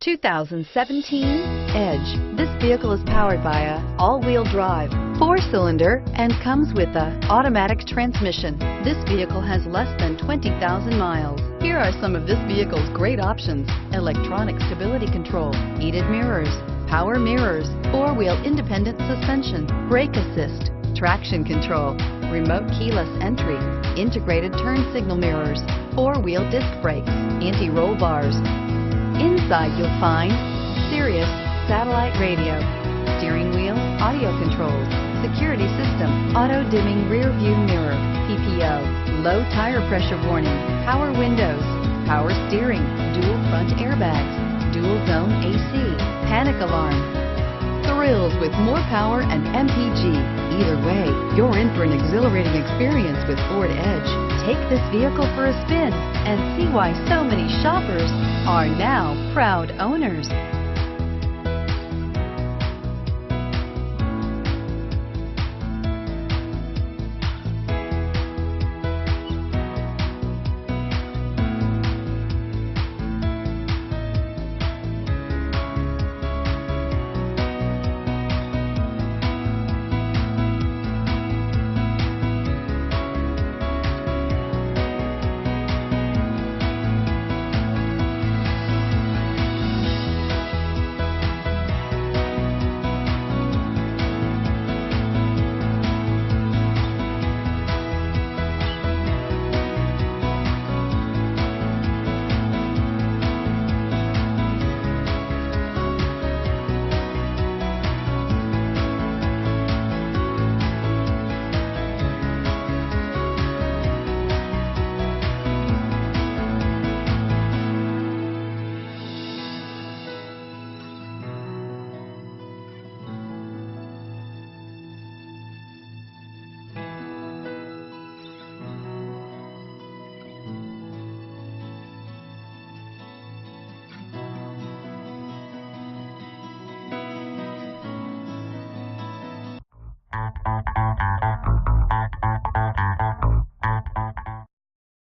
2017 Edge. This vehicle is powered by a all-wheel drive, 4-cylinder, and comes with a automatic transmission. This vehicle has less than 20,000 miles. Here are some of this vehicle's great options: electronic stability control, heated mirrors, power mirrors, 4-wheel independent suspension, brake assist, traction control, remote keyless entry, integrated turn signal mirrors, 4-wheel disc brakes, anti-roll bars. Inside you'll find Sirius satellite radio, steering wheel audio controls, security system, auto dimming rear view mirror, PPO, low tire pressure warning, power windows, power steering, dual front airbags, dual zone AC, panic alarm. Thrills with more power and MPG. Either way, you're in for an exhilarating experience with Ford Edge. Take this vehicle for a spin and see why so many shoppers are now proud owners.